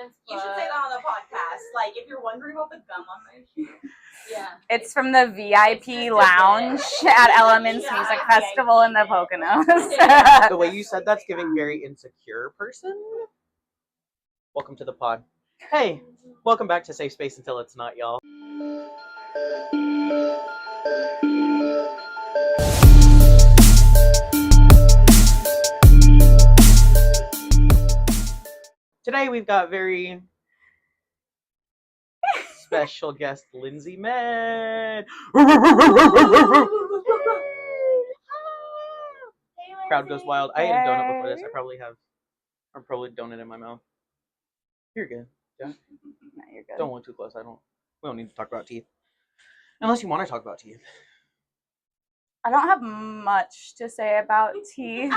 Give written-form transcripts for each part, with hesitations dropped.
You should say that on the podcast. Like, if you're wondering about the gum on my shoe. Yeah. It's from the VIP lounge at Elements Music Festival in the Poconos. The way you said that's giving very insecure person. Welcome to the pod. Hey, welcome back to Safe Space Until It's Not, y'all. Today we've got very special guest Lynsey Med. Crowd goes wild. I ate a donut before this. I probably donut in my mouth. You're good. Yeah. No, you're good. Don't look too close. We don't need to talk about teeth. Unless you want to talk about teeth. I don't have much to say about teeth.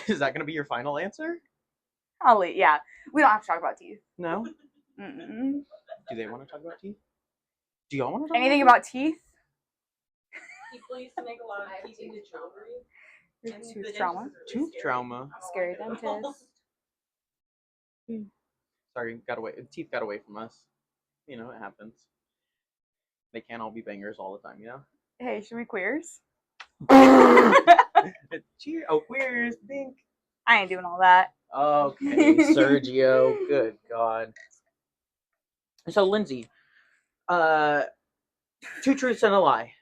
Is that going to be your final answer? Yeah. We don't have to talk about teeth. No? Mm-mm. Do they want to talk about teeth? Do y'all want to talk Anything about teeth? People used to make a lot of teeth jewelry. Tooth trauma. Tooth trauma. Scary dentist. Sorry, teeth got away from us. You know, it happens. They can't all be bangers all the time, you know? Hey, should we queers? Cheer! Oh, queers! Bink! I ain't doing all that. Okay, Sergio. Good God. So, Lynsey, two truths and a lie.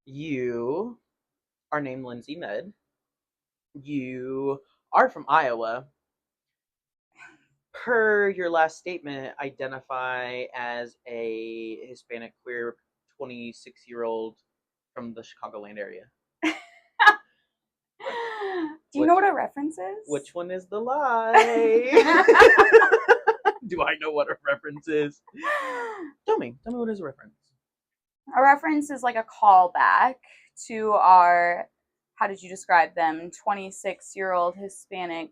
You are named Lynsey Med. You are from Iowa. Per your last statement, identify as a Hispanic queer 26-year-old from the Chicagoland area. Do you know what a reference is? Which one is the lie? Do I know what a reference is? Tell me what is a reference? A reference is like a callback to our, how did you describe them, 26-year-old Hispanic.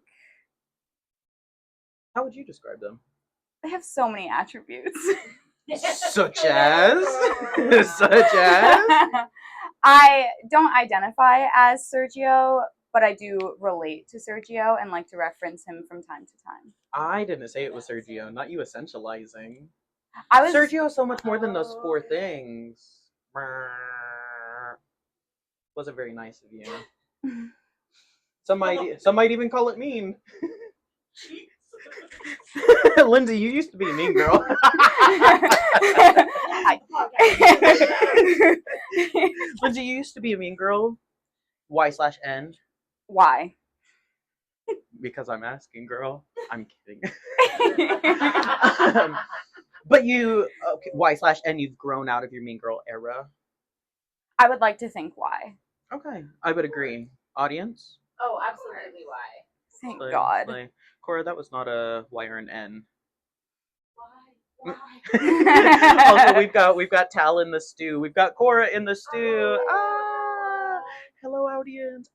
How would you describe them? They have so many attributes. Such as? Such as? I don't identify as Sergio, but I do relate to Sergio and like to reference him from time to time. I didn't say it was Sergio, not you essentializing. Sergio is so much more than those four things. Wasn't very nice of you. Some might even call it mean. Lynsey, you used to be a mean girl. Lynsey, you used to be a mean girl. Y/N. Why? Because I'm asking, girl. I'm kidding. But Y/N, you've grown out of your mean girl era. I would like to think why. Okay, I would agree. Audience? Oh, absolutely why. Thank God. Cora, that was not a Y or an N. Why? Also, we've got Tal in the stew. We've got Cora in the stew. Hello, audience.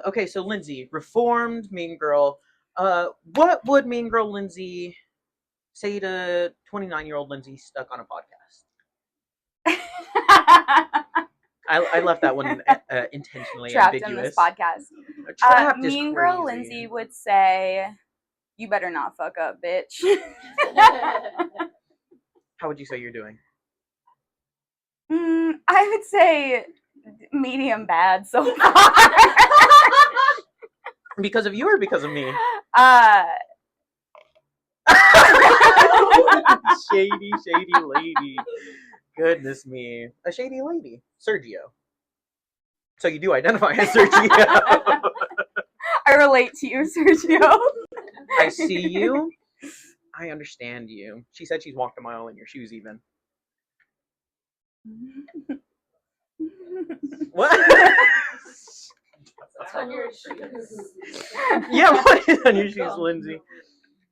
Okay, so Lynsey, reformed mean girl. What would mean girl Lynsey say to 29-year-old Lynsey stuck on a podcast? I left that one intentionally trapped ambiguous. in this podcast. Mean girl Lynsey would say, "You better not fuck up, bitch." How would you say you're doing? I would say medium bad so far. Because of you or because of me? Shady lady. Goodness me. A shady lady. Sergio. So you do identify as Sergio. I relate to you, Sergio. I see you. I understand you. She said she's walked a mile in your shoes even. What? What's on your shoes? Yeah, what is on your shoes, Lynsey?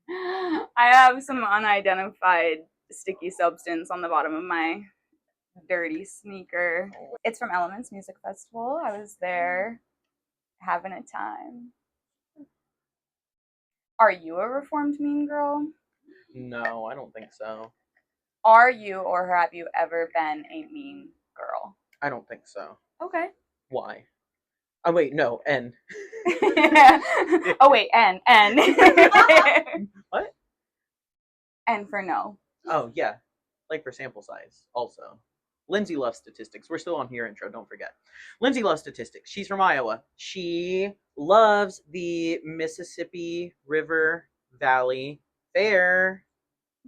I have some unidentified sticky substance on the bottom of my dirty sneaker. It's from Elements Music Festival. I was there having a time. Are you a reformed mean girl? No, I don't think so. Are you or have you ever been a mean girl? I don't think so. Okay. Why? Oh wait, no, N. Oh wait, N. What? N for no. Oh yeah, like for sample size also. Lynsey loves statistics. We're still on here intro, don't forget. Lynsey loves statistics. She's from Iowa. She loves the Mississippi River Valley Fair,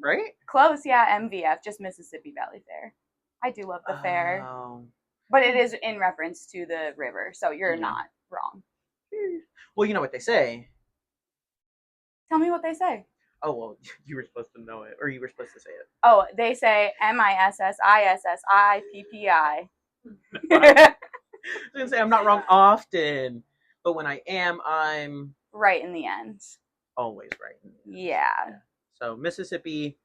right? Close, yeah, MVF, just Mississippi Valley Fair. I do love the fair. Oh. But it is in reference to the river, so you're Yeah. not wrong. Well, you know what they say. Tell me what they say. Oh, well, you were supposed to know it, or you were supposed to say it. Oh, they say MISSISSIPPI. I was going to say I'm not wrong often, but when I am, I'm Right in the end. always right. Yeah. So, Mississippi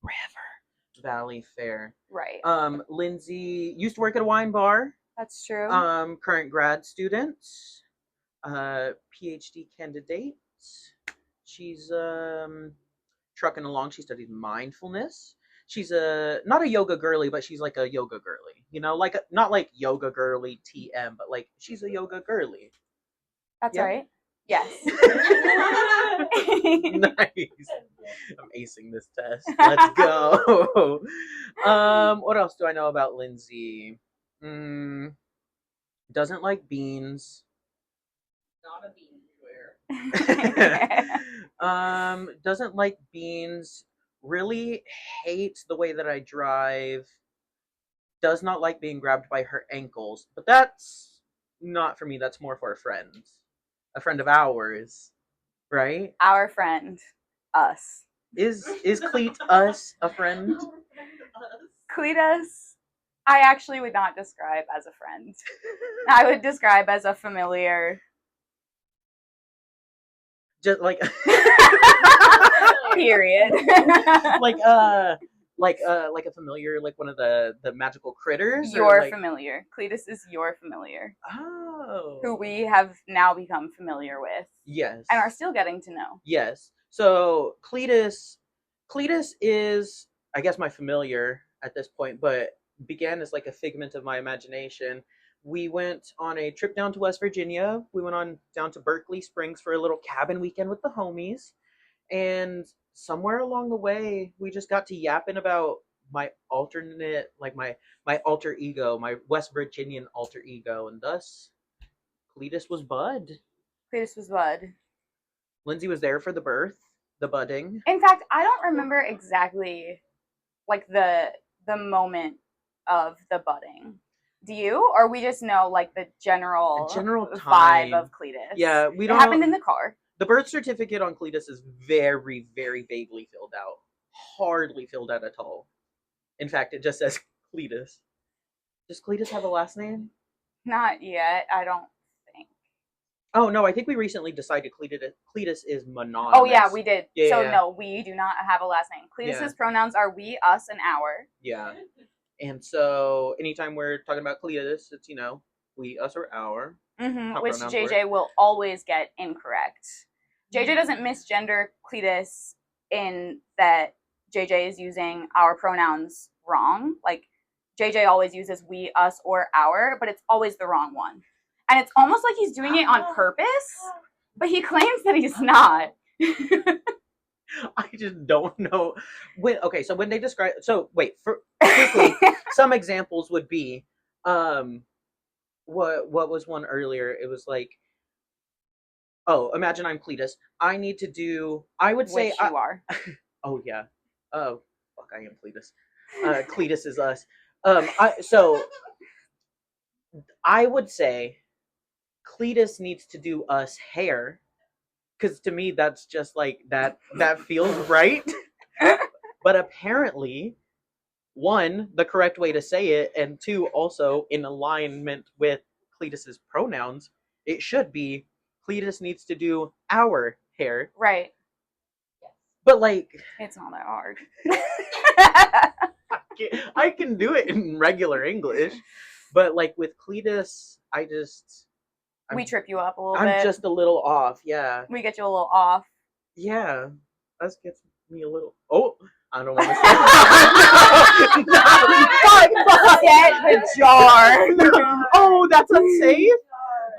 River Valley Fair. Right. Lynsey used to work at a wine bar. That's true. Current grad student. PhD candidate. She's trucking along. She studied mindfulness. She's not a yoga girly, but she's like a yoga girly. You know, like not like yoga girly TM, but like she's a yoga girly. That's Yeah. right. Yes. Nice. I'm acing this test. Let's go. What else do I know about Lynsey? Doesn't like beans. Not a bean eater. Doesn't like beans. Really hates the way that I drive. Does not like being grabbed by her ankles. But that's not for me. That's more for a friend. A friend of ours. Right? Our friend. Us. Is Cleet us a friend? Cletus, I actually would not describe as a friend. I would describe as a familiar. Just like Period. like a familiar, like one of the magical critters. Your familiar. Cletus is your familiar. Oh. Who we have now become familiar with. Yes. And are still getting to know. Yes. So Cletus is, I guess, my familiar at this point, but began as like a figment of my imagination. We went on a trip down to West Virginia. We went on down to Berkeley Springs for a little cabin weekend with the homies. And somewhere along the way, we just got to yapping about my alternate, like my alter ego, my West Virginian alter ego. And thus, Cletus was Bud. Cletus was Bud. Lynsey was there for the birth, the budding. In fact, I don't remember exactly like the moment of the budding. Do you? Or we just know like the general time. vibe of Cletus? Yeah, we don't. It happened in the car. The birth certificate on Cletus is very, very vaguely filled out. Hardly filled out at all. In fact, it just says Cletus. Does Cletus have a last name? Not yet, I don't think. Oh, no, I think we recently decided Cletus is mononymous. Oh, yeah, we did. Yeah, so, yeah. No, we do not have a last name. Cletus's pronouns are we, us, and our. Yeah. And so, anytime we're talking about Cletus, it's, we, us, or our. Mm-hmm, which JJ will always get incorrect. JJ doesn't misgender Cletus in that JJ is using our pronouns wrong. Like, JJ always uses we, us, or our, but it's always the wrong one. And it's almost like he's doing it on purpose, but he claims that he's not. I just don't know. So when they describe... So, wait, quickly, some examples would be... What was one earlier? It was like... Oh, imagine I'm Cletus. I need to do... I would say... Which you are. Oh, yeah. Oh, fuck, I am Cletus. Cletus is us. I would say Cletus needs to do us hair, because to me that's just like that feels right. But apparently, one, the correct way to say it, and two, also in alignment with Cletus's pronouns, it should be Cletus needs to do our hair. Right. But like, it's not that hard. I can do it in regular English, but like with Cletus, we trip you up a little bit. I'm just a little off, yeah. We get you a little off. Yeah, that gets me a little. Oh, I don't want to say. Set the jar. Oh, that's unsafe.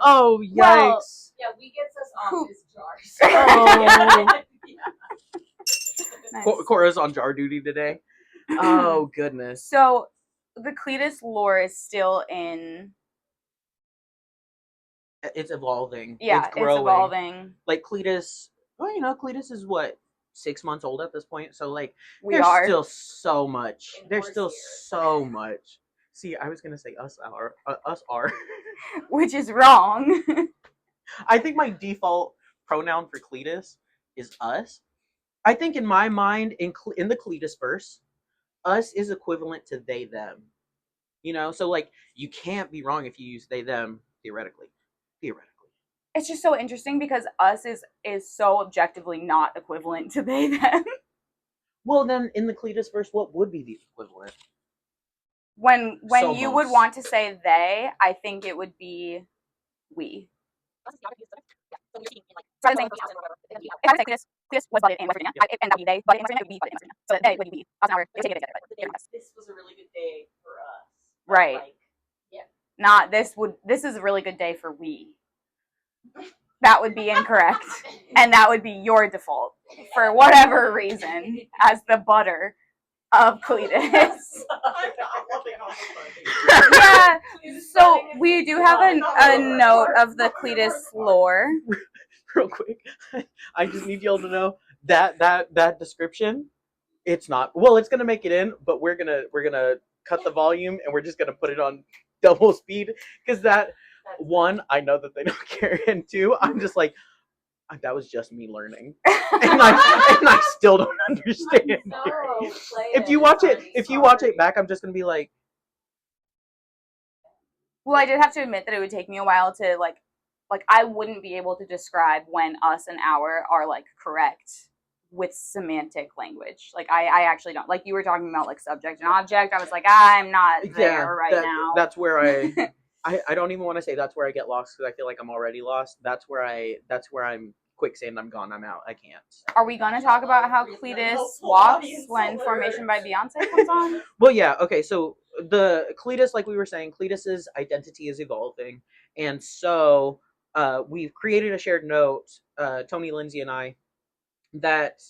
Oh, yikes. Well, Yeah, we gets us off Who- his jars. Oh. Nice. Cora's on jar duty today. Oh, goodness. So the Cletus lore is still in. It's evolving. Yeah, it's growing. evolving. Like Cletus, well, Cletus is what, 6 months old at this point. So like, We are. still so much. In There's horse still years. so much. See, I was gonna say us are. Which is wrong. I think my default pronoun for Cletus is us. I think in my mind, in the Cletus verse, us is equivalent to they them. So like you can't be wrong if you use they them theoretically. It's just so interesting because us is so objectively not equivalent to they them. Well, then in the Cletus verse, what would be the equivalent? When Somos. you would want to say they, I think it would be we. So I was saying, if I would say Cletus was budded in West Virginia, and that would be they, budded in West Virginia, it would be budded in West Virginia. So they would be we. Us and our, they would take it together. This was a really good day for us. Right. Like, yeah. Not this is a really good day for we. That would be incorrect. And that would be your default for whatever reason as the butter of Cletus. Yeah, so we do have a note of the Cletus lore. Real quick, I just need y'all to know that description. It's not well. It's gonna make it in, but we're gonna cut the volume and we're just gonna put it on double speed because that one I know that they don't care, and two I'm just like that was just me learning, and I still don't understand. If you watch it back, I'm just gonna be like. Well, I did have to admit that it would take me a while to like I wouldn't be able to describe when us and our are like correct with semantic language. Like I actually don't. Like you were talking about like subject and object. I was like I'm not there now. That's where I don't even want to say that's where I get lost because I feel like I'm already lost. That's where I'm quicksand. I'm gone. I'm out. I can't. Are we gonna talk about how Cletus walks when Formation by Beyonce comes on? Well, yeah. Okay, so the Cletus, like we were saying, Cletus's identity is evolving, and so we've created a shared note, Tony, Lynsey, and I, that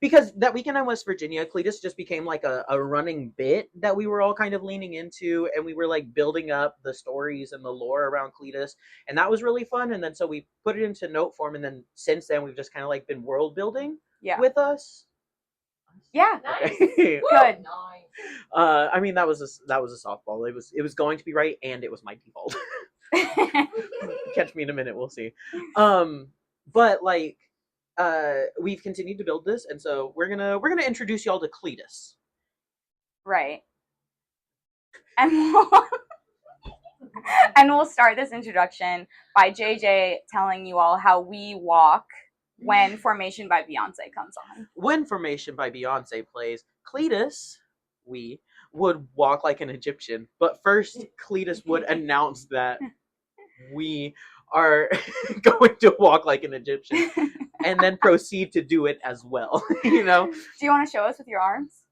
because that weekend in West Virginia, Cletus just became like a running bit that we were all kind of leaning into, and we were like building up the stories and the lore around Cletus, and that was really fun. And then so we put it into note form, and then since then we've just kind of like been world building with us. Yeah, nice. Okay. Good. Nice. I mean that was a softball. It was going to be right, and it was my default. Catch me in a minute, we'll see. But like. We've continued to build this, and so we're gonna introduce y'all to Cletus. Right. And we'll start this introduction by JJ telling you all how we walk when Formation by Beyonce comes on. When Formation by Beyonce plays, Cletus, we would walk like an Egyptian, but first Cletus would announce that we are going to walk like an Egyptian. And then proceed to do it as well, Do you want to show us with your arms?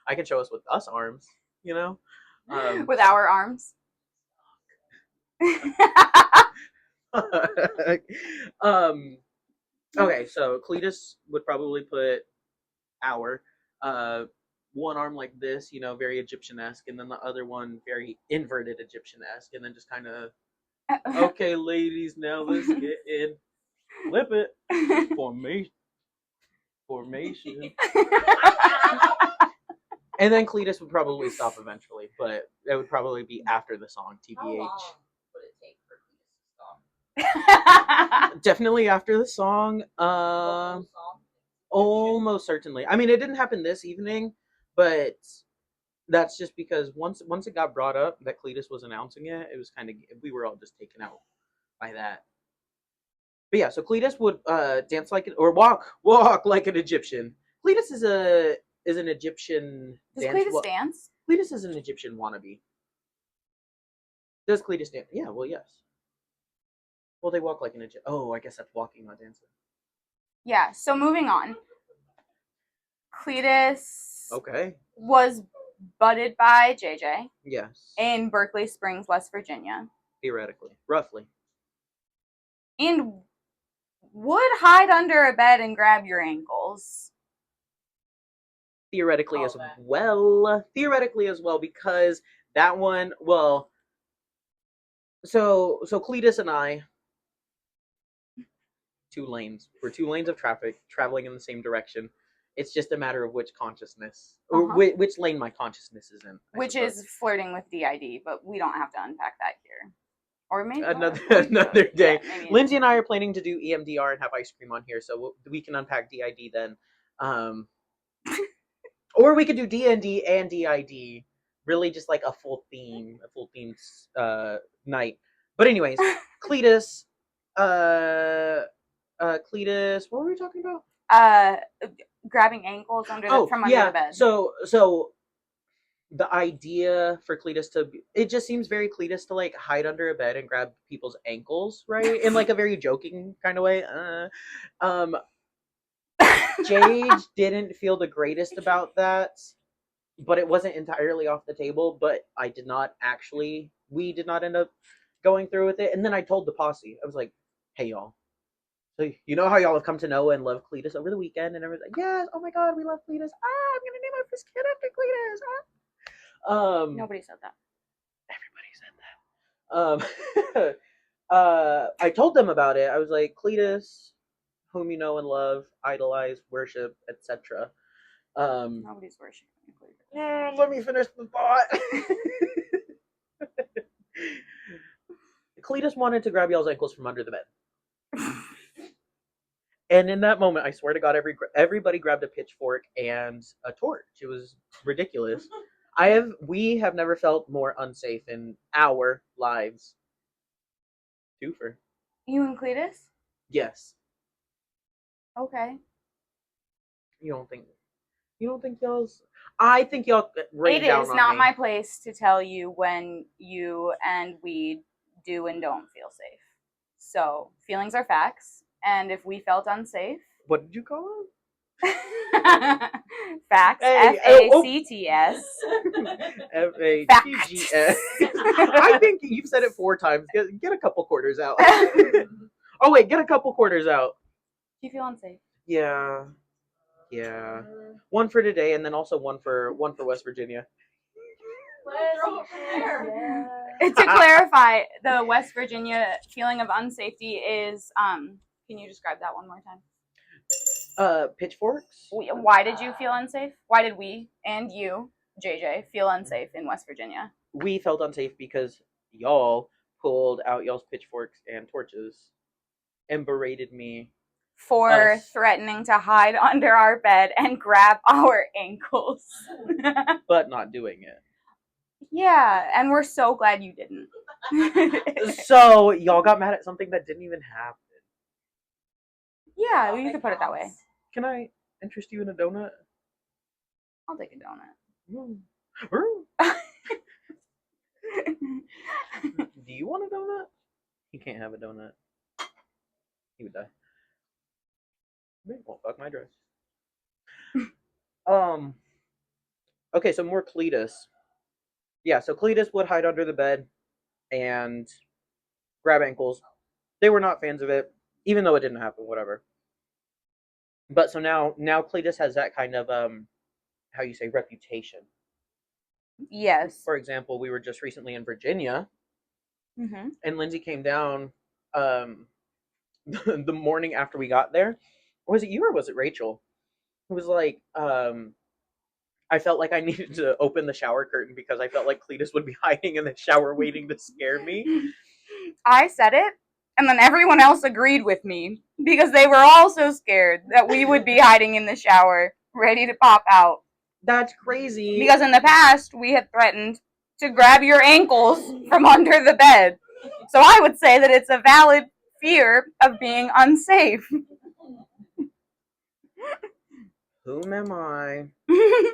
I can show us with us arms, With our arms. Okay, so Cletus would probably put our one arm like this, very Egyptian-esque, and then the other one very inverted Egyptian-esque, and then just kind of, okay, ladies, now let's get in. Flip it. Formation. And then Cletus would probably stop eventually, but it would probably be after the song, TBH. How long would it take for Cletus to stop? Definitely after the song. Almost certainly. I mean, it didn't happen this evening, but that's just because once it got brought up that Cletus was announcing it, it was kind of, we were all just taken out by that. But yeah, so Cletus would dance like or walk like an Egyptian. Cletus is an Egyptian. Does Cletus dance? Cletus is an Egyptian wannabe. Does Cletus dance? Yeah, well, yes. Well, they walk like an Egyptian. Oh, I guess that's walking, not dancing. Yeah. So moving on. Cletus Okay. was budded by JJ Yes. in Berkeley Springs, West Virginia. Theoretically. Roughly. And would hide under a bed and grab your ankles. Theoretically Call as that. well. Theoretically as well, because that one, well, so Cletus and I, two lanes. We're two lanes of traffic traveling in the same direction. It's just a matter of which consciousness, or which lane my consciousness is in. I Which suppose. is flirting with DID, but we don't have to unpack that here. Or maybe another day. Yeah, maybe. Lynsey and I are planning to do EMDR and have ice cream on here, so we can unpack DID then. Or we could do DND and DID. Really, just like a full theme night. But anyways, Cletus, Cletus, what were we talking about? Grabbing ankles from under the bed. So the idea for Cletus it just seems very Cletus to like hide under a bed and grab people's ankles, right? In like a very joking kind of way. Jade didn't feel the greatest about that, but it wasn't entirely off the table. But we did not end up going through with it. And then I told the posse, I was like, hey y'all, so you know how y'all have come to know and love Cletus over the weekend, and everyone's like, yes, oh my god, we love Cletus. I'm gonna name our first kid after Cletus. Nobody said that. Everybody said that. I told them about it. I was like, Cletus, whom you know and love, idolize, worship, etc. Nobody's worshiping Cletus. Let me finish the thought. Cletus wanted to grab y'all's ankles from under the bed. And in that moment, I swear to God, everybody grabbed a pitchfork and a torch. It was ridiculous. We have never felt more unsafe in our lives. Twofer. You and Cletus? Yes. Okay. You don't think y'all's? I think y'all rain down on me. It is not my place to tell you when you and we do and don't feel safe. So feelings are facts, and if we felt unsafe, what did you call them? Facts. Hey, FACTS. FACGS. I think you've said it 4 times. Get a couple quarters out. Oh wait, get a couple quarters out. Do you feel unsafe? Yeah. One for today, and then also one for West Virginia. To clarify, the West Virginia feeling of unsafety is can you describe that one more time? Pitchforks. Why did you feel unsafe? Why did we and you, JJ, feel unsafe in West Virginia? We felt unsafe because y'all pulled out y'all's pitchforks and torches and berated me for threatening to hide under our bed and grab our ankles. But not doing it. Yeah, and we're so glad you didn't. So y'all got mad at something that didn't even happen. Yeah, you could put it that way. Can I interest you in a donut? I'll take a donut. Do you want a donut? He can't have a donut. He would die. Well, fuck my dress. Okay, so more Cletus. Yeah, so Cletus would hide under the bed and grab ankles. They were not fans of it, even though it didn't happen, whatever. But so now Cletus has that kind of how you say, reputation. Yes. For example, we were just recently in Virginia, and Lynsey came down the morning after we got there. Was it you or was it Rachel? It was like, I felt like I needed to open the shower curtain because I felt like Cletus would be hiding in the shower waiting to scare me. I said it, and then everyone else agreed with me because they were all so scared that we would be hiding in the shower, ready to pop out. That's crazy. Because in the past, we had threatened to grab your ankles from under the bed. So I would say that it's a valid fear of being unsafe. Whom am I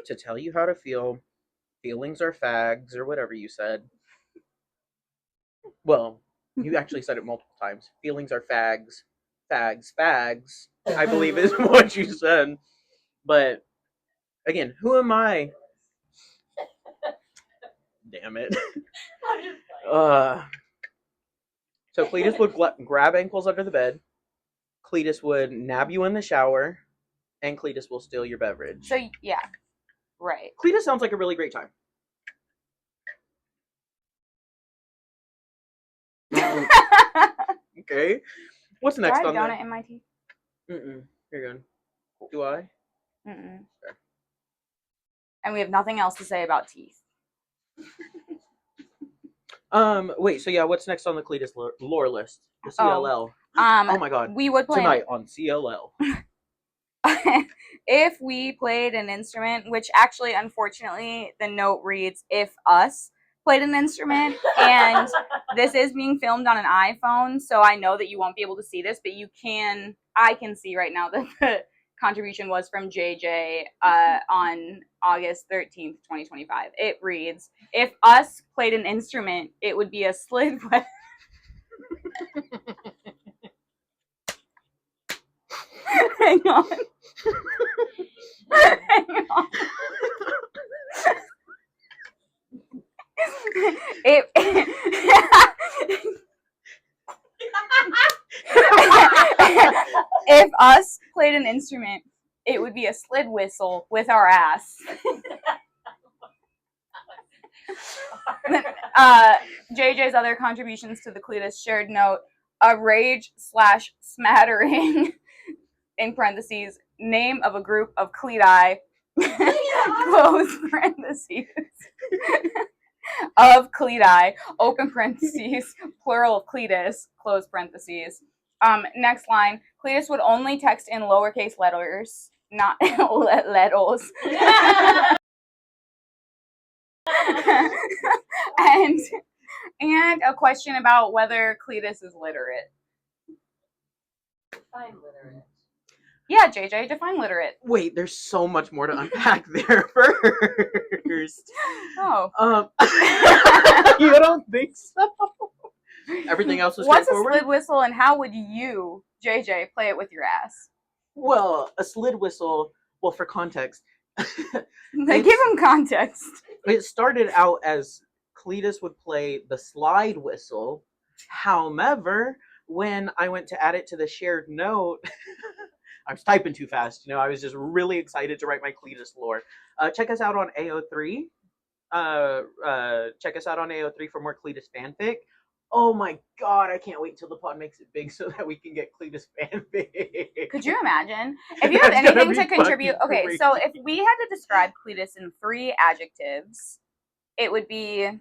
to tell you how to feel? Feelings are fags, or whatever you said. Well, you actually said it multiple times. Feelings are fags. Fags, I believe is what you said. But Again, who am I? Damn it. I'm just playing. So Cletus would grab ankles under the bed. Cletus would nab you in the shower, and Cletus will steal your beverage. So yeah, right. Cletus sounds like a really great time. Okay. What's Do I next have on donut the? in my teeth? Mm-mm. You're good. Do I? Mm-mm. Sure. And we have nothing else to say about teeth. Wait. So yeah, what's next on the Cletus lore list? The CLL. Oh my god. We would play Tonight on CLL. if we played an instrument, which actually, unfortunately, the note reads if us played an instrument, and this is being filmed on an iPhone, so I know that you won't be able to see this, but I can see right now that the contribution was from JJ on August 13th, 2025. It reads, if us played an instrument, it would be a slid whistle. Hang on. Hang on. If us played an instrument, it would be a slid whistle with our ass. JJ's other contributions to the Cletus shared note: a rage/smattering in parentheses name of a group of cleti close parentheses of cleti open parentheses plural of Cletus close parentheses. Next line: Cletus would only text in lowercase letters, not letters. and a question about whether Cletus is literate. Define literate. Yeah, JJ, define literate. Wait, there's so much more to unpack there first. Oh. You don't think so? Everything else was straightforward? What's a slid whistle, and how would you, JJ, play it with your ass? Well, a slid whistle, well, for context. Give him context. It started out as Cletus would play the slide whistle. However, when I went to add it to the shared note, I was typing too fast. I was just really excited to write my Cletus lore. Check us out on AO3. Check us out on AO3 for more Cletus fanfic. Oh my god, I can't wait till the pod makes it big so that we can get Cletus fanfic. Could you imagine? If you have anything to contribute, okay, crazy. So if we had to describe Cletus in 3 adjectives, it would be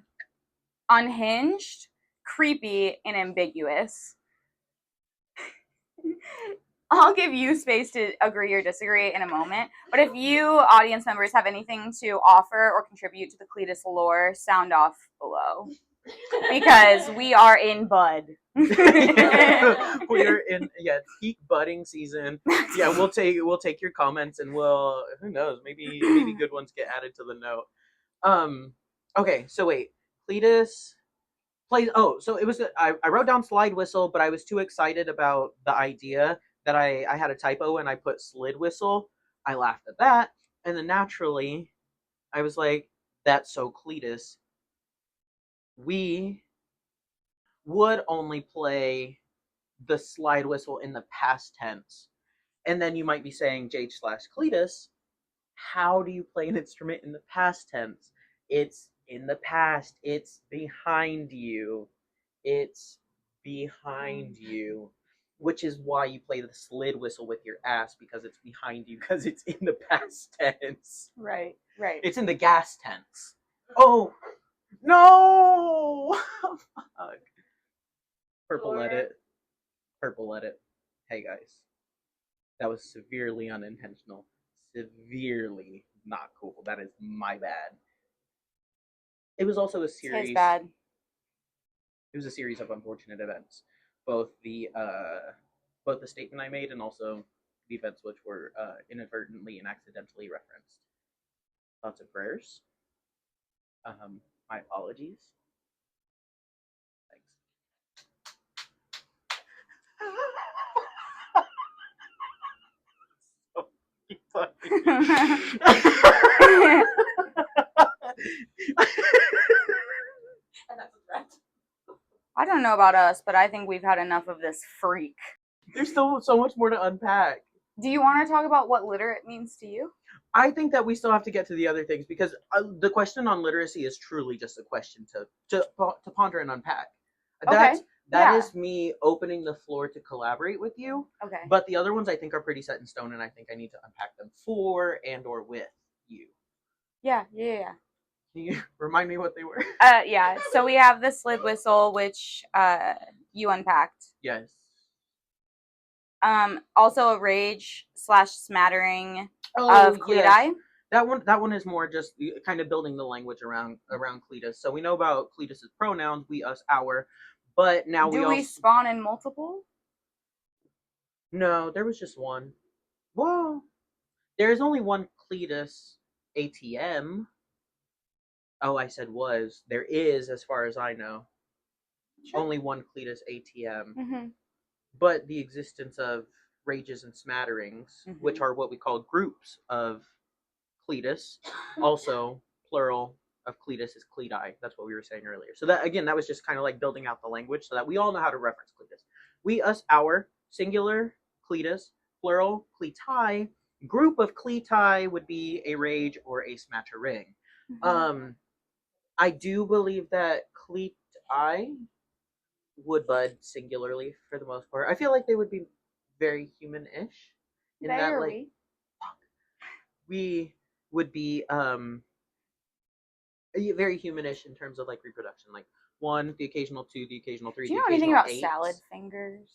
unhinged, creepy, and ambiguous. I'll give you space to agree or disagree in a moment, but if you, audience members, have anything to offer or contribute to the Cletus lore, sound off below. Because we are in bud. We're in peak budding season. Yeah, we'll take your comments, and we'll, who knows, maybe good ones get added to the note. Okay, so wait, Cletus plays. Oh, so it was. I wrote down slide whistle, but I was too excited about the idea that I had a typo and I put slid whistle. I laughed at that, and then naturally, I was like, "That's so Cletus." We would only play the slide whistle in the past tense. And then you might be saying, Jade/Cletus, how do you play an instrument in the past tense? It's in the past. It's behind you. It's behind you. Which is why you play the slid whistle with your ass, because it's behind you, because it's in the past tense. Right. It's in the gas tense. Oh, no! Fuck. Purple edit. Hey guys, that was severely unintentional. Severely not cool. That is my bad. It was also a series. His bad. It was a series of unfortunate events. Both the statement I made and also the events which were inadvertently and accidentally referenced. Thoughts and prayers. My apologies. Thanks. And that's a threat. I don't know about us, but I think we've had enough of this freak. There's still so much more to unpack. Do you want to talk about what literate means to you? I think that we still have to get to the other things because the question on literacy is truly just a question to ponder and unpack. That yeah. is me opening the floor to collaborate with you. Okay. But the other ones I think are pretty set in stone, and I think I need to unpack them for and or with you. Yeah. Can you remind me what they were? Yeah. So we have the slid whistle, which you unpacked. Yes. Also a rage / smattering Oh, of Cletus. Yes. That one is more just kind of building the language around Cletus. So we know about Cletus's pronouns, we, us, our, but now Do we spawn in multiple? No, there was just one. Well, there's only one Cletus ATM. Oh, I said was. There is, as far as I know, only one Cletus ATM. Mm-hmm. But the existence of rages and smatterings, which are what we call groups of Cletus, also plural of Cletus is Cleti. That's what we were saying earlier. So that again, that was just kind of like building out the language so that we all know how to reference Cletus. We, us, our, singular Cletus, plural Cleti. Group of Cleti would be a rage or a smattering. I do believe that Cleti would bud singularly for the most part. I feel like they would be very human-ish in that like we would be very humanish in terms of like reproduction, like 1, the occasional 2, the occasional 3. Do you know anything about 8. salad fingers?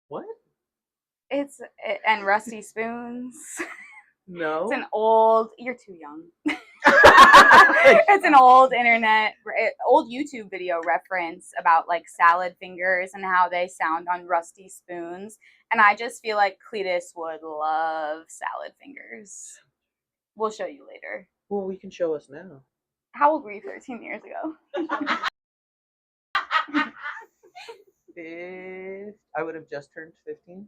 What? And rusty spoons. No. It's an old. You're too young. It's an old old YouTube video reference about like salad fingers and how they sound on rusty spoons. And I just feel like Cletus would love salad fingers. We'll show you later. Well, we can show us now. How old were you 13 years ago? I would have just turned 15.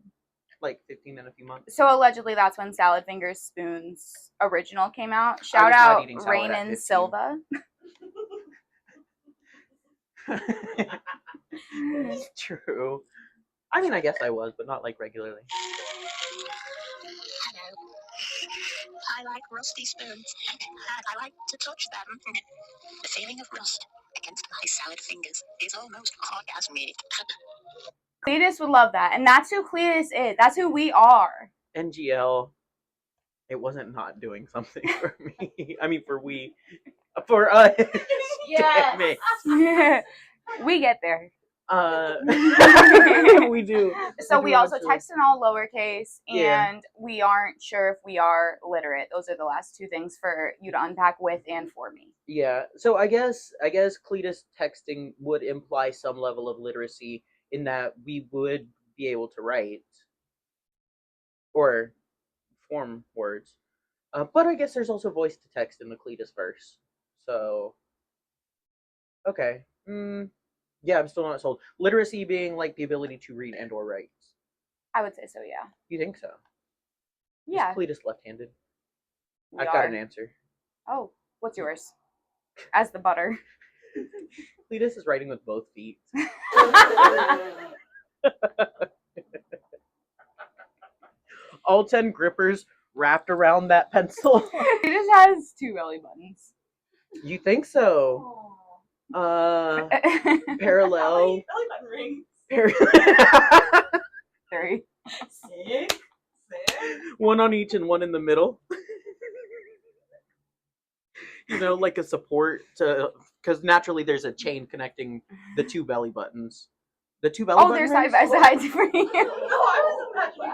Like 15 in a few months. So allegedly that's when Salad Fingers Spoons original came out. Shout out Rainin Silva. It's true. I mean, I guess I was, but not like regularly. Hello. I like rusty spoons, and I like to touch them. The feeling of rust against my salad fingers is almost orgasmic. Cletus would love that, and that's who Cletus is. That's who we are. NGL, it wasn't not doing something for me. I mean, for us. Yes. We get there. We do. So we also text in all lowercase, and we aren't sure if we are literate. Those are the last two things for you to unpack with and for me. Yeah. So I guess Cletus texting would imply some level of literacy in that we would be able to write or form words. But I guess there's also voice to text in the Cletus verse. So, okay. Yeah, I'm still not sold. Literacy being like the ability to read and or write. I would say so, yeah. You think so? Yeah. Is Cletus left-handed? I've got an answer. Oh, what's yours? As the butter. Cletus is writing with both feet. All 10 grippers wrapped around that pencil. Cletus has 2 belly buttons. You think so? Parallel. Belly button rings. 3. Sick. One on each and one in the middle. You know, like a support to, because naturally there's a chain connecting the 2 belly buttons. The 2 belly buttons. Oh, they're side by side for you. No, I was imagining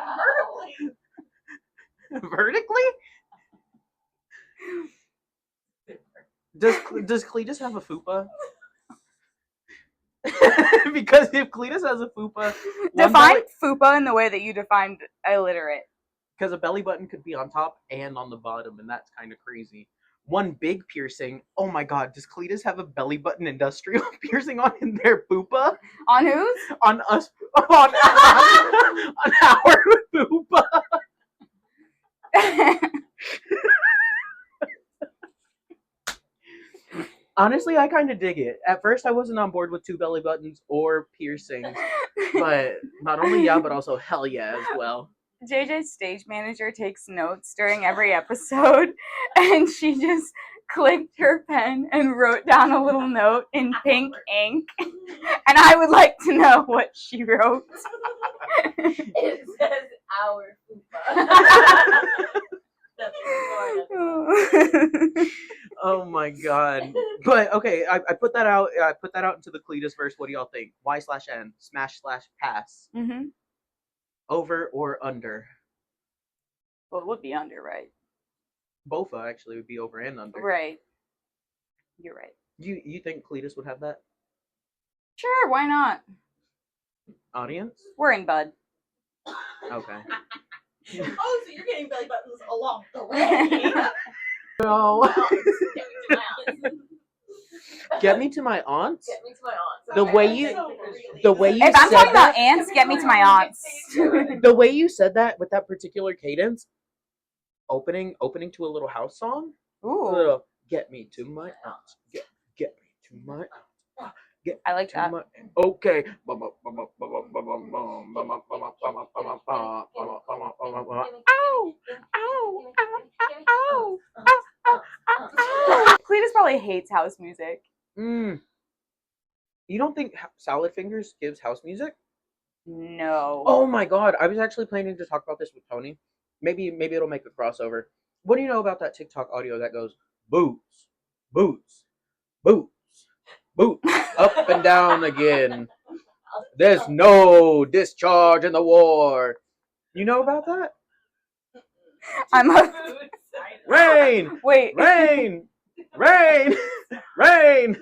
vertically. Vertically? Does Cletus have a fupa? Because if Cletus has a fupa, define fupa in the way that you defined illiterate. Because a belly button could be on top and on the bottom, and that's kind of crazy. One big piercing. Oh my god, does Cletus have a belly button industrial piercing on in their fupa? On whose? On us. On our fupa. Honestly, I kind of dig it. At first, I wasn't on board with 2 belly buttons or piercings, but not only yeah, but also hell yeah as well. JJ's stage manager takes notes during every episode, and she just clicked her pen and wrote down a little note in pink ink. And I would like to know what she wrote. It says our fupa. That's Oh my god! But okay, I put that out. I put that out into the Cletus verse. What do y'all think? Y/N smash/pass Mm-hmm. over or under? Well, it would be under, right? Bofa actually would be over and under. Right. You're right. You think Cletus would have that Sure, why not? audience? We're in bud. Okay. Oh, so you're getting belly buttons along the way. No. Get me to my aunt's. Get me to my aunt's. Get me to my aunt's. The way you- the way you If I'm said talking about that- ants, get me to my aunts. The way you said that with that particular cadence, opening to a little house song. A Ooh, little get me to my aunt's. Get me to my aunt's. Get I like to that. my okay. Cletus probably hates house music. You don't think Salad Fingers gives house music? No. Oh my god, I was actually planning to talk about this with Tony. Maybe it'll make a crossover. What do you know about that TikTok audio that goes boots, boots, boots, boots, up and down again? There's no discharge in the war. You know about that? I'm a Rain, wait. rain, rain, rain.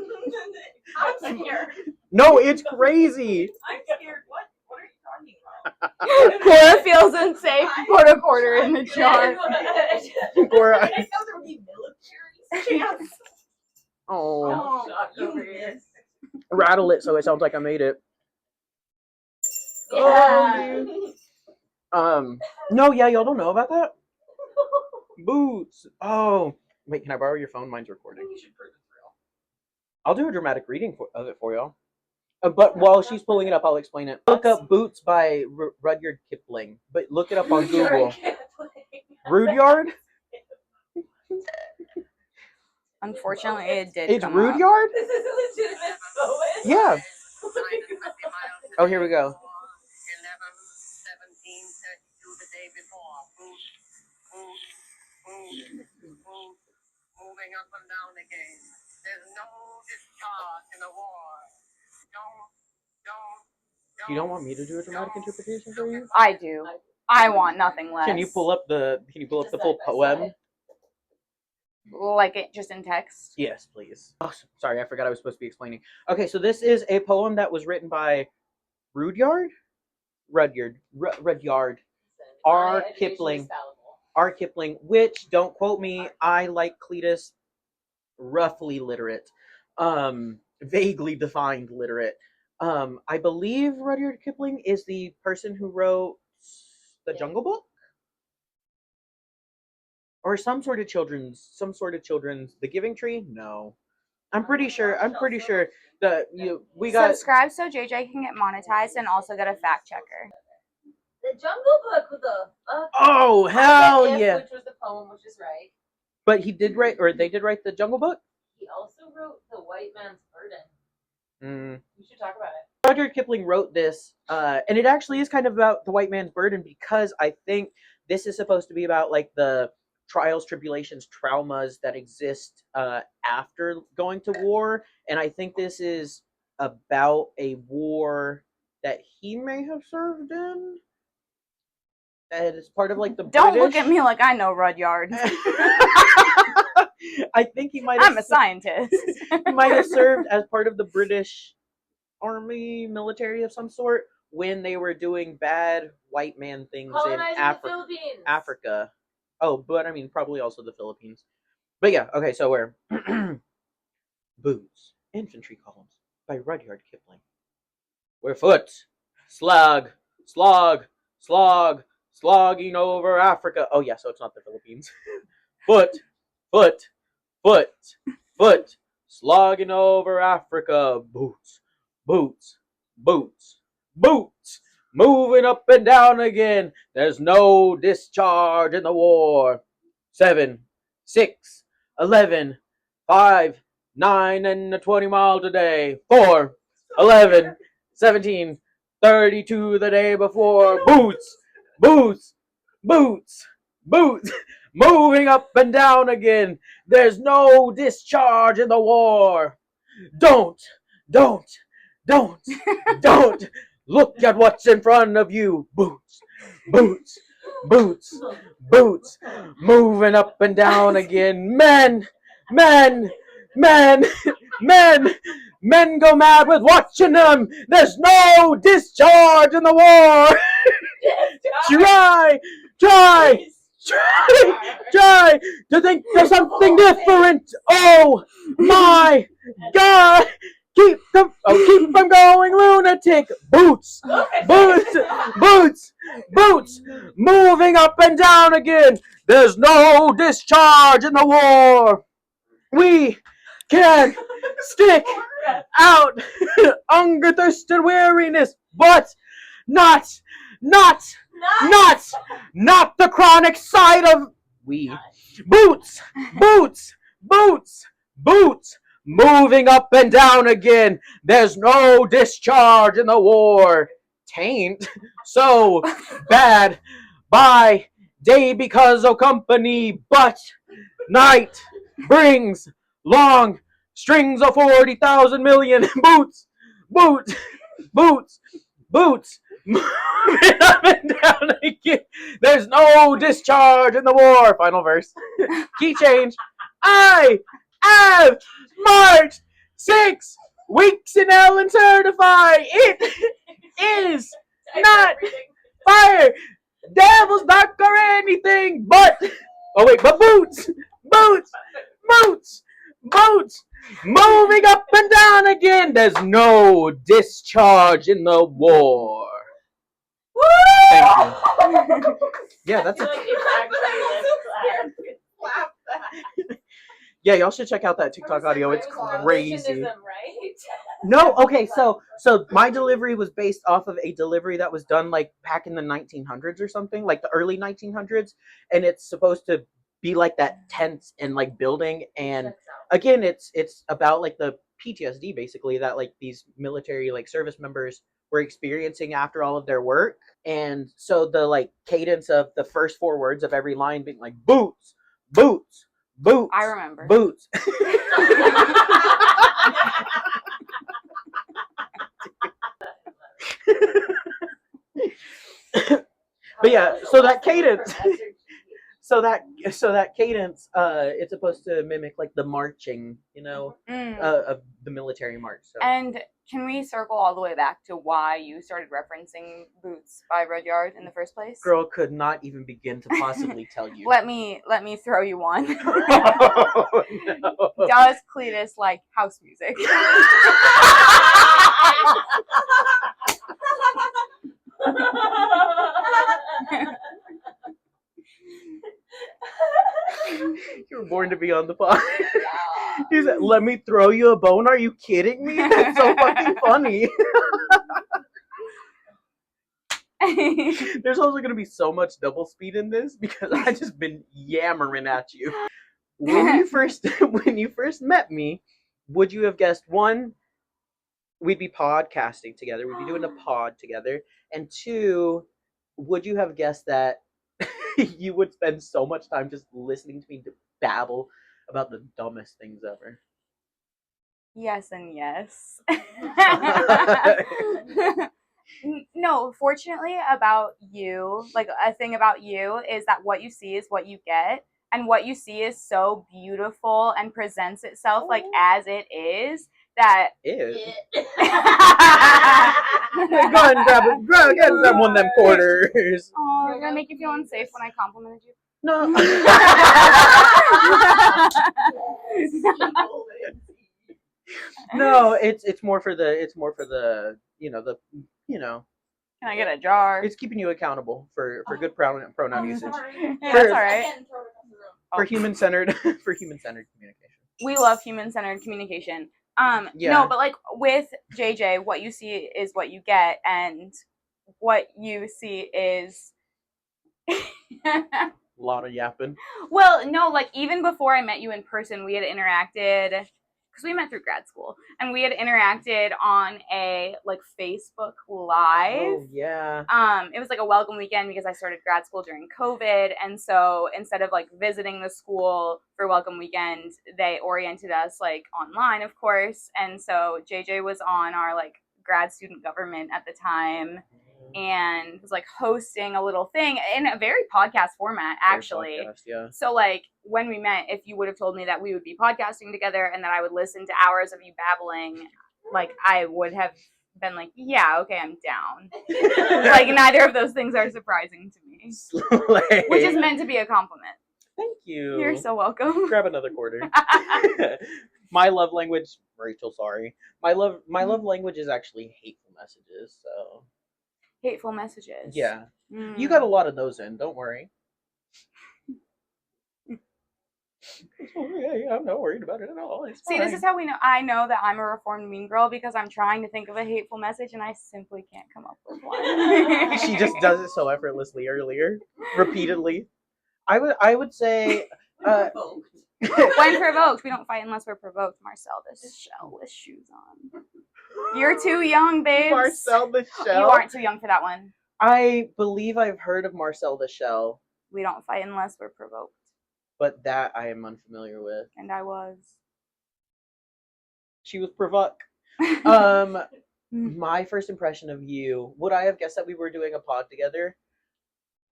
I'm scared. No, it's crazy. I'm scared. What are you talking about? Cora feels unsafe. Put a quarter in the jar. Or I thought there would be military chants. oh, You rattle it so it sounds like I made it. Yeah. No, yeah, y'all don't know about that? Boots. Oh, wait, can I borrow your phone? Mine's recording. You should prove it's real. I'll do a dramatic reading of it for y'all. But while she's pulling it up, I'll explain it. Look up Boots by Rudyard Kipling, but look it up on Google. Rudyard? Unfortunately, it did. It's come Rudyard? This is a legitimate poet. Yeah. Oh, here we go. 11, 17:32 the day before. Moving up and down again. There's no discharge in the war. You don't want me to do a dramatic interpretation for you? I do. I want nothing less. Can you pull up the full poem? Like it just in text? Yes, please. Oh, sorry, I forgot I was supposed to be explaining. Okay, so this is a poem that was written by Rudyard. R. Kipling. R. Kipling, which, don't quote me, I, like Cletus, roughly literate. Vaguely defined literate. I believe Rudyard Kipling is the person who wrote The Jungle Book? Or some sort of children's, The Giving Tree? No. I'm pretty sure that we got. Subscribe so JJ can get monetized and also get a fact checker. The Jungle Book with the Oh, hell yeah. which was the poem, which is right. But he did write, or they did write The Jungle Book? He also wrote The White Man's Burden. We should talk about it. Rudyard Kipling wrote this, and it actually is kind of about the white man's burden, because I think this is supposed to be about like the trials, tribulations, traumas that exist after going to war, and I think this is about a war that he may have served in. That is part of like the Don't British. look at me like I know Rudyard. I think he might have I'm a scientist. he might have served as part of the British army, military of some sort, when they were doing bad white man things in The Philippines. Africa. Oh, but I mean, probably also the Philippines. But yeah, okay, so we're Boots, Infantry Columns by Rudyard Kipling. We're foot, slug, slog, slog, slogging over Africa. Oh yeah, so it's not the Philippines. Foot, foot, foot, foot, slogging over Africa. Boots, boots, boots, boots, moving up and down again. There's no discharge in the war. 7, 6, 11, 5, 9, and 20 miles a day. 4, 11, 17, 32 the day before. Boots, boots, boots, boots, moving up and down again. There's no discharge in the war. Don't, don't, don't, don't. Look at what's in front of you. Boots, boots, boots, boots, moving up and down again. Men, men, men, men, men go mad with watching them. There's no discharge in the war. Try, try, try to think of something different. Oh my God. Keep them going lunatic. Boots, boots, boots, boots, moving up and down again. There's no discharge in the war. We can stick out hunger, thirst, and weariness, but not the chronic side of we. Boots, boots, boots, boots, moving up and down again. There's no discharge in the war. Tain't so bad by day because of company, but night brings long strings of 40,000 million. Boots, boots, boots, boots, moving up and down again. There's no discharge in the war. Final verse. Key change. I have marched 6 weeks in hell and certify it is not fire, devil's dark or anything, but but boots, boots, boots, boots, moving up and down again. There's no discharge in the war. Woo! Thank you. Yeah, that's yeah, y'all should check out that TikTok audio. It's crazy. Right? No, okay, so my delivery was based off of a delivery that was done like back in the 1900s or something, like the early 1900s, and it's supposed to be like that tense and like building, and again, it's about like the PTSD basically that like these military like service members were experiencing after all of their work, and so the like cadence of the first 4 words of every line being like boots, boots, boots. I remember. Boots. But yeah, so that cadence, so that cadence, it's supposed to mimic like the marching, of the military march. So. And can we circle all the way back to why you started referencing Boots by Rudyard in the first place? Girl could not even begin to possibly tell you. Let me throw you one. Oh, no. Does Cletus like house music? You were born to be on the pod. He said, "Let me throw you a bone." Are you kidding me? That's so fucking funny. There's also gonna be so much double speed in this because I just been yammering at you. When you first met me, would you have guessed 1, we'd be podcasting together, we'd be doing a pod together, and 2, would you have guessed that you would spend so much time just listening to me babble about the dumbest things ever? Yes and yes. No, fortunately about you, like a thing about you is that what you see is what you get, and what you see is so beautiful and presents itself like as it is that Ew. Go ahead and grab one of them quarters. Oh, did I make you feel unsafe when I complimented you? No. No, it's more for the Can I get a jar? It's keeping you accountable for good pronoun usage. Sorry. Yeah, that's all right. Again, throw it across the room. For human-centered communication. We love human-centered communication. Yeah. No, but like with JJ, what you see is what you get, and what you see is. A lot of yapping. Well, no, like even before I met you in person, we had interacted because we met through grad school, and we had interacted on a like Facebook Live. Oh yeah. It was like a welcome weekend because I started grad school during COVID, and so instead of like visiting the school for welcome weekend, they oriented us like online, of course. And so JJ was on our like grad student government at the time, and was like hosting a little thing in a very podcast format, actually. Podcast, yeah. So like when we met, if you would have told me that we would be podcasting together and that I would listen to hours of you babbling, like I would have been like, yeah, okay, I'm down. Like neither of those things are surprising to me, Slay. which is meant to be a compliment. Thank you. You're so welcome. Grab another quarter. My love language, Rachel. Sorry, my love language is actually hateful messages. So Hateful messages. yeah, you got a lot of those in. Don't worry. I'm not worried about it at all. It's See, fine. this is how we know. I know that I'm a reformed mean girl because I'm trying to think of a hateful message and I simply can't come up with one. She just does it so effortlessly earlier, repeatedly. I would say when provoked. We don't fight unless we're provoked. Marcel, this shell with shoes on. You're too young, babes. Marcel the Shell. You aren't too young for that one. I believe I've heard of Marcel the Shell, We don't fight unless we're provoked. but that I am unfamiliar with. And I was. She was provoke. My first impression of you, would I have guessed that we were doing a pod together?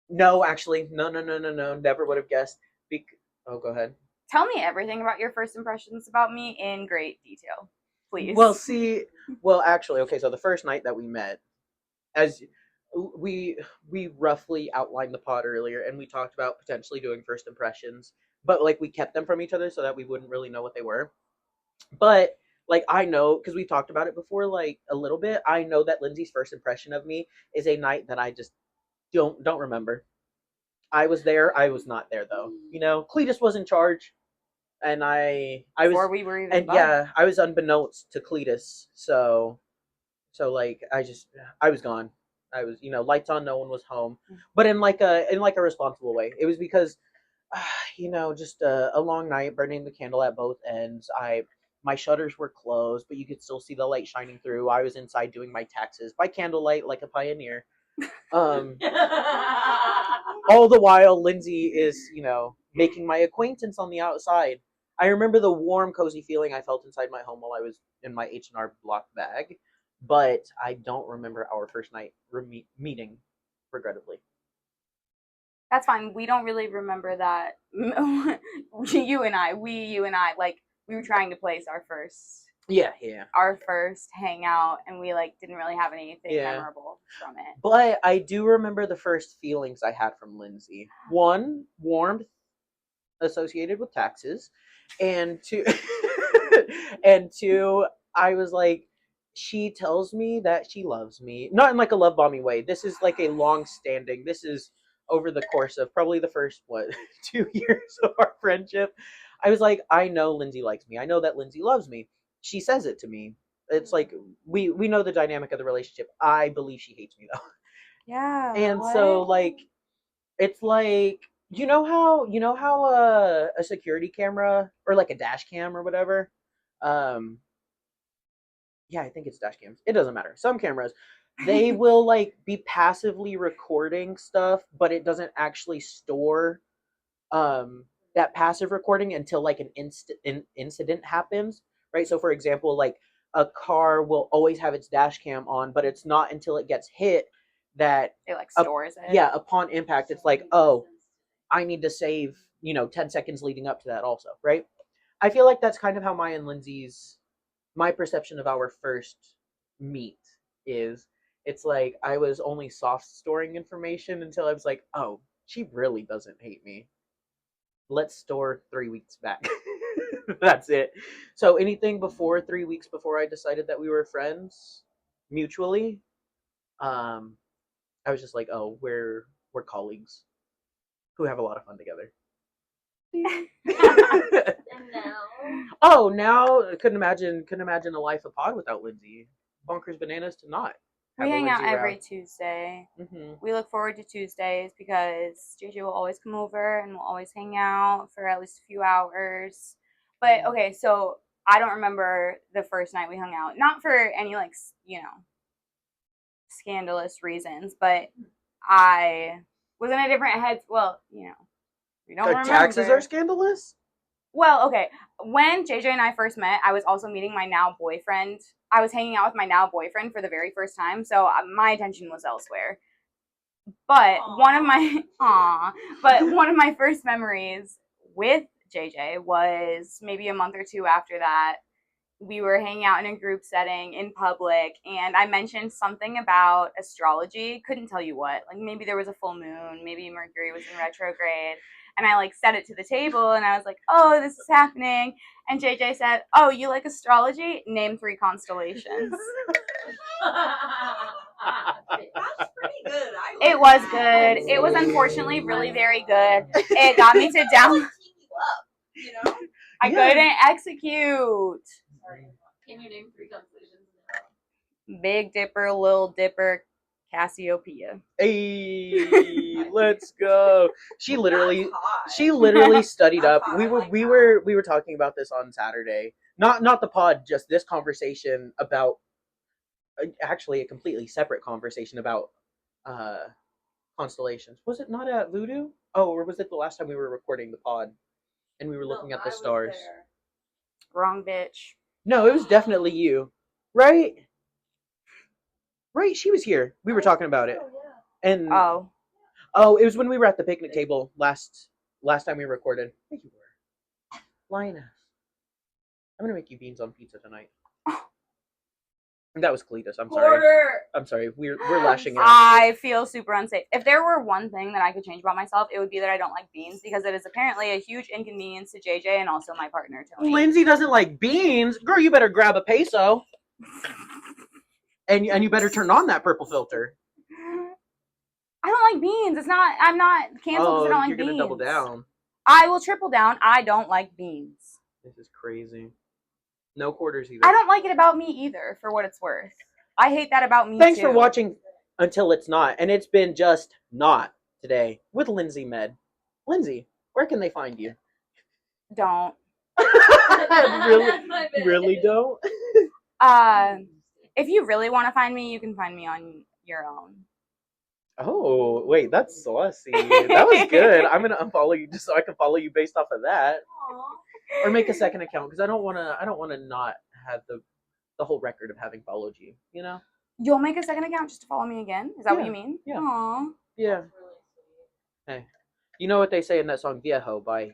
No, actually, no. Never would have guessed. Oh, go ahead. Tell me everything about your first impressions about me in great detail, please. Well, actually, okay. So the first night that we met, as we roughly outlined the pod earlier, and we talked about potentially doing first impressions, but like we kept them from each other so that we wouldn't really know what they were. But like I know, because we talked about it before, like a little bit. I know that Lynsey's first impression of me is a night that I just don't remember. I was there. I was not there though. You know, Cletus was in charge, and I before was, we were even. and yeah, I was unbeknownst to Cletus. So like I was gone. I was, lights on, no one was home, but in like a responsible way. It was because, just a long night, burning the candle at both ends. My shutters were closed, but you could still see the light shining through. I was inside doing my taxes by candlelight like a pioneer. All the while, Lynsey is, making my acquaintance on the outside. I remember the warm, cozy feeling I felt inside my home while I was in my H&R Block bag, but I don't remember our first night meeting, regrettably. That's fine. We don't really remember that. You and I, like, we were trying to place our first hangout, and we like didn't really have anything memorable from it. But I do remember the first feelings I had from Lynsey. One, warmth associated with taxes, and two, I was like, she tells me that she loves me, not in like a love bombing way. This is like a long standing. This is over the course of probably the first 2 years of our friendship. I was like, I know Lynsey likes me. I know that Lynsey loves me. She says it to me. It's like we know the dynamic of the relationship. I believe she hates me though. Yeah. And so like it's like you know how a security camera or like a dash cam or whatever. Yeah, I think it's dash cams. It doesn't matter. Some cameras, they will like be passively recording stuff, but it doesn't actually store that passive recording until like an incident happens, right? So for example, like a car will always have its dash cam on, but it's not until it gets hit that it like stores it. Yeah, upon impact, it's like, oh, I need to save 10 seconds leading up to that also, right? I feel like that's kind of how my perception of our first meet is. It's like I was only soft storing information until I was like, oh, she really doesn't hate me. Let's store 3 weeks back. That's it. So anything before 3 weeks before I decided that we were friends mutually, I was just like, oh, we're colleagues who have a lot of fun together. And now. Oh, now couldn't imagine a life of pod without Lynsey. Bonkers bananas to not. We hang out every Tuesday. Mm-hmm. We look forward to Tuesdays because JJ will always come over and we'll always hang out for at least a few hours. But okay, so I don't remember the first night we hung out. Not for any like, scandalous reasons, but I was in a different head. Well, we don't remember. Taxes are scandalous? Well, okay. When JJ and I first met, I was also meeting my now boyfriend. I was hanging out with my now boyfriend for the very first time, so my attention was elsewhere. But one of my first memories with JJ was maybe a month or two after that. We were hanging out in a group setting in public, and I mentioned something about astrology. Couldn't tell you what. Like, maybe there was a full moon, maybe Mercury was in retrograde. And I, said it to the table, and I was like, oh, this is happening. And JJ said, oh, you like astrology? Name 3 constellations. That's pretty good. It was good. It was unfortunately really very good. It got me to down. You know? I couldn't execute. Sorry. Can you name 3 constellations? Big Dipper, Little Dipper, Cassiopeia. Hey, let's go. She literally studied up. We were talking about this on Saturday. Not the pod, just this conversation about actually a completely separate conversation about constellations. Was it not at Voodoo? Oh, or was it the last time we were recording the pod and we were looking at the stars? Wrong bitch. No, it was definitely you. Right? Right, she was here. We were talking about it. And Oh, it was when we were at the picnic table last time we recorded. There you were. Lioness. I'm gonna make you beans on pizza tonight. That was Cletus. I'm sorry. I'm sorry. We're lashing out. I feel super unsafe. If there were one thing that I could change about myself, it would be that I don't like beans because it is apparently a huge inconvenience to JJ and also my partner Tony. Lynsey doesn't like beans. Girl, you better grab a peso. And you better turn on that purple filter. I don't like beans. I'm not canceled because I don't like you're beans. Gonna double down. I will triple down. I don't like beans. This is crazy. No quarters either. I don't like it about me either, for what it's worth. I hate that about me Thanks too. for watching Until It's Not. And it's been just not today with Lynsey Med. Lynsey, where can they find you? Don't. Really don't? If you really want to find me, you can find me on your own. Oh, wait, that's saucy. That was good. I'm gonna unfollow you just so I can follow you based off of that. Aww. Or make a second account because I don't wanna not have the whole record of having followed you, you know? You'll make a second account just to follow me again? Is that what you mean? Yeah. Aww. Yeah. Hey. You know what they say in that song Viejo by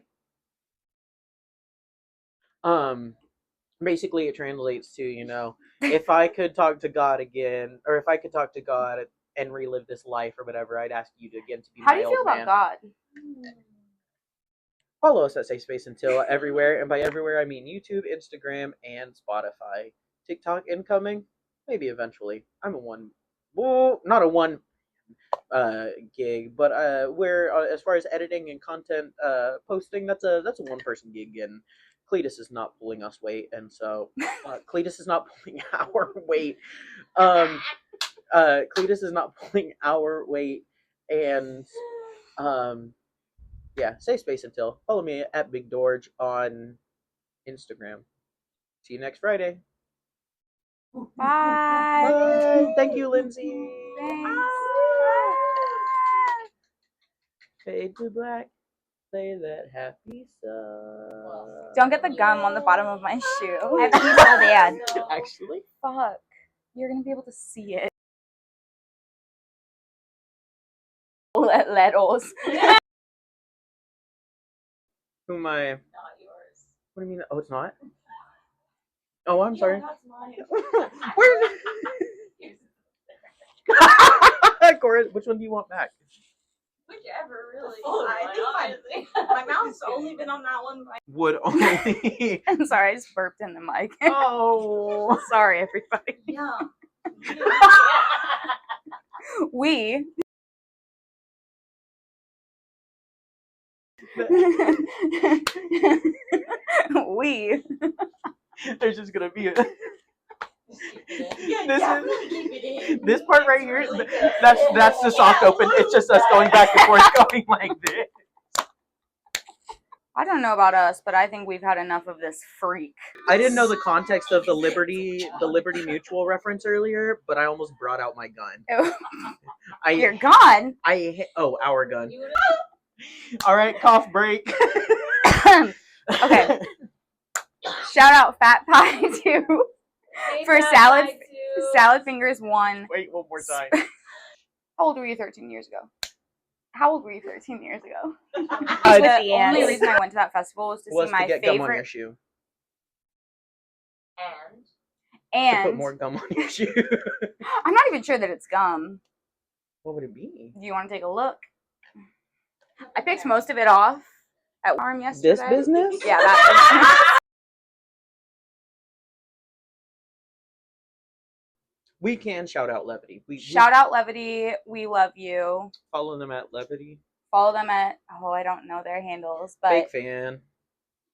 basically it translates to, if I could talk to God again, or if I could talk to God and relive this life or whatever, I'd ask you to be How my do you old feel man. about God? Follow us at Safe Space Until everywhere, and by everywhere I mean YouTube, Instagram, and Spotify. TikTok incoming, maybe eventually. I'm not a one gig, but where as far as editing and content posting, that's a 1-person gig, and Cletus is not pulling us weight, and so Cletus is not pulling our weight. Cletus is not pulling our weight, and yeah, Safe Space Until. Follow me at Big Dorge on Instagram. See you next Friday. Bye. Bye. Thank you, Lynsey. Thanks. Fade to black. Play that happy song. Don't get the gum on the bottom of my shoe. I have to be so bad. Actually. Fuck. You're gonna be able to see it. Letters. Who am I? Not yours. What do you mean? Oh, it's not? Oh, I'm sorry. That's mine. Where? Cora, which one do you want back? Whichever, really. Oh, I think my mouth's only been on that one. Would only. I'm sorry, I just burped in the mic. Oh. Sorry, everybody. Yeah. We. We. There's just gonna be a Yeah, This definitely keep it in. this part right It's here. really good. That's the soft Yeah, open. It's just us going back and forth, going like this. I don't know about us, but I think we've had enough of this freak. I didn't know the context of the Liberty Mutual reference earlier, but I almost brought out my gun. You're gone. Our gun. You would've- All right, cough break. Okay. Shout out Fat Pie too for Say salad bye to- salad fingers 1. Wait, one more time. How old were you 13 years ago? How old were you 13 years ago? I- The only reason I went to that festival was to Was see my to get gum on your favorite shoe. And To put and more gum on your shoe. I'm not even sure that it's gum. What would it be? Do you want to take a look? I picked most of it off at farm yesterday. This business? Yeah, that. We can shout out Levity. Shout out Levity. We love you. Follow them at Levity. Follow them at I don't know their handles, but Fake fan.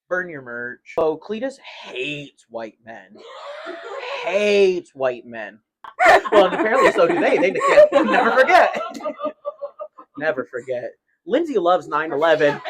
Burn your merch. Oh, Cletus hates white men. Hates white men. Well, and apparently so do they. They can't never forget. Never forget. Lynsey loves 9/11.